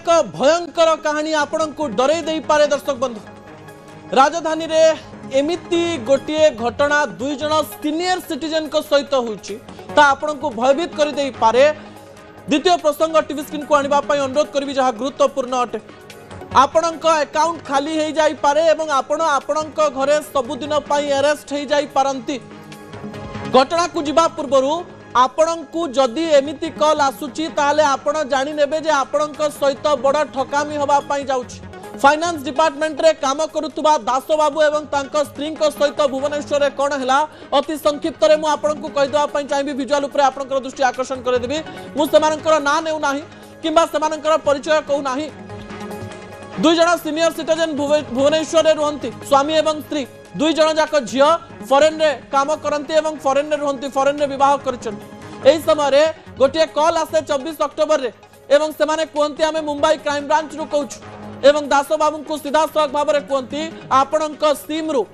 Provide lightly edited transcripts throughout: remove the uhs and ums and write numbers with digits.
एक भयंकर कहानी आपण को डरे दे पारे दर्शक बंधु राजधानी रे एमिति गोटे घटना दुई जन सीनियर सिटीजन को सहित होइछि ता आपण को भयभीत कर दे पारे। द्वितीय प्रसंग टीवी स्क्रीन को आनिबा पई अनुरोध करबी जहा गुरुत्वपूर्ण अटे। आपणक अकाउंट खाली हो जाई पारे एवं आपण आपणक घरे सबुदिन पई अरेस्ट हो जाई पारंती। घटना को जिबा पूर्वरु आपणकु जदि एमिति कॉल आसुची ताले आपण जानि नेबे जे आपणक सहित बड़ ठकामी होबा पई जाउची। फाइनेंस डिपार्टमेंट रे काम करुतुबा दास बाबू एवं तांको स्त्री को सहित भुवनेश्वर रे कोन हला अति संक्षिप्त रे मु आपणकु कहि देबा पई चाहिबी। विजुअल ऊपर आपणकर दृष्टि आकर्षण करे देबी। मु सेमानकर ना नेउ नाही किबा सेमानकर परिचय कहू नाही। दुई जन सीनियर सिटीजन भुवनेश्वर रे रहंती स्वामी एवं स्त्री दुई जन जाक झियो फॉरेन रे काम करंती एवं फॉरेन रे रहंती फॉरेन रे विवाह करछन। एई समय रे गोटे कॉल आसे 24 अक्टोबर रे एवं से माने कहंती हमें मुंबई क्राइम ब्रांच रु कहूछु एवं दास बाबू को सीधा सड़क भाव में कहती आपणक सिम रु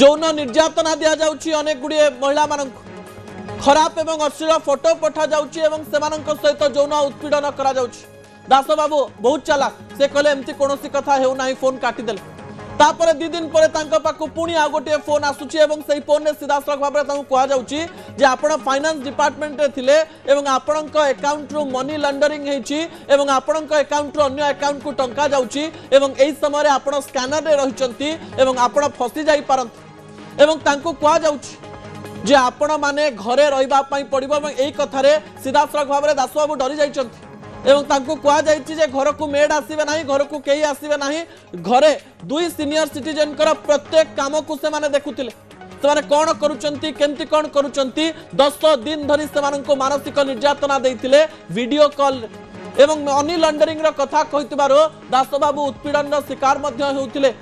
यौन निर्यातना दिया जाउची। अनेक गुड़िए महिला मानक खराब एवं अश्लील फोटो पठा जाउची एवं सेमानक सहित यौन उत्पीड़न करा जाउची। दास बाबू बहुत चालाक से कहले एमती कोनोसी कथा हेउ नाही फोन काटी देले। तापर 2 दिन पर तांको पाकु पुणी आ गोटे फोन आसुची एवं सेही फोन ने सीधा सड़क भाव में तांको कहा जाउची जे आपण फाइनेंस डिपार्टमेंट रे थिले एवं आपणक अकाउंट रु मनी लॉन्डरिंग हेची एवं आपणक अकाउंट रु अन्य अकाउंट को टंका जाउची एवं एही समय रे आपण स्कैनर रे रहिचंती एवं आपण फसी जाई पारंती एवं तांको कहा जाउची जे आपण माने घरे रहिबा पई पड़िबो एवं एही कथा रे सीधा सड़क भाव में दास बाबू डरी जाइचंती एवं तांको कहा जाइछि जे घर को मेड आसीबे नाही घर को केही आसीबे नाही। घरे दुई सीनियर सिटीजन कर प्रत्येक काम को से माने देखुतिले से माने कोन करूचंती केमती कोन करूचंती 10 दिन धरी से मानन को मानसिक निर्यातना देइतिले वीडियो कॉल एवं मनी लॉन्डरिंग रो कथा कहितबारो दास बाबू उत्पीड़न रो शिकार मध्ये होउतिले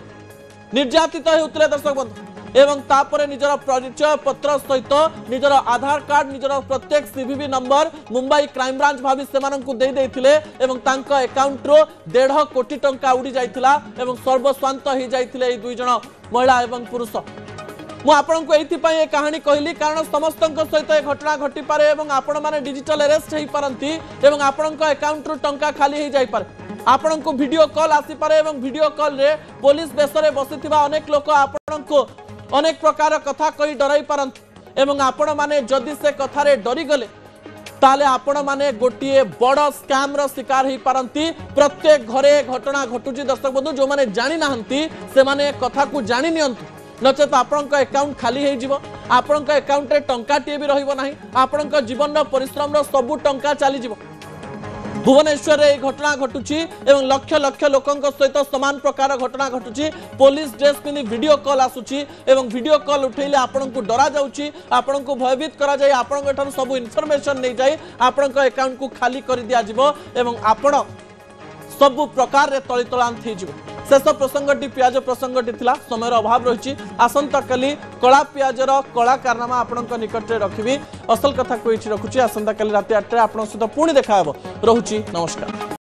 निर्यातित होउतिले दर्शक बंधु एवं तापर निजर परिचय पत्र सहित निजर आधार कार्ड निजर प्रत्येक CVV number Mumbai crime branch भाभी सेमानंकु दे देथिले एवं तांका अकाउंट रो 1.5 कोटी टंका उड़ी जाइतिला एवं सर्वस्वांत हो जाइतिले ए दुई जन महिला एवं पुरुष। मु आपनकु एथि पई ए कहानी कहली कारण समस्तक सहित ए घटना घटी पारे एवं आपण माने डिजिटल अरेस्ट होई पारंती एवं आपनक अकाउंट रो टंका खाली हो जाई पारे। आपनकु वीडियो कॉल आसी पारे एवं वीडियो कॉल रे पुलिस बेसरे बसिथिबा अनेक लोक आपनकु अनेक प्रकार कथा कही डराई पारंती एवं आपण माने जदि से कथा रे डरी गले ताले आपण माने गोटिए बड़ स्कैम रो शिकार ही पारंती। प्रत्येक घरे घटना घटुची दर्शक बंधु जो माने जानि नाहंती से माने कथा को जानि नियंतु नचेत आपणक अकाउंट खाली हो जिवो आपणक अकाउंट रे टंका टिए भी रहिबो नाही आपणक जीवन रो परिश्रम रो सब टंका चली जिवो। भुवनेश्वर रे घटना घटुची एवं लक्ष लक्ष लोकंक सहित समान प्रकार घटना घटुची। पुलिस ड्रेस पिंधि वीडियो कॉल आसुची एवं वीडियो कॉल उठेले आपणकु डरा जाउची आपणकु भयभीत करा जाय आपणक ठार सब इन्फॉर्मेशन नै जाय आपणक अकाउंट को खाली कर दिया जिवो एवं आपण सब प्रकार रे तळितळांत हे जिवो। शेष प्रसंगटी पियाज प्रसंगटी थिला समय अभाव रही। आसंता काली कला पियाजर कला कारनामा आपणक निकट रे रखिबी असल कथा को एठी रखुची। आसंता काली राति 8 रे आपन सहित पुणी देखा हेबो। रहुची नमस्कार।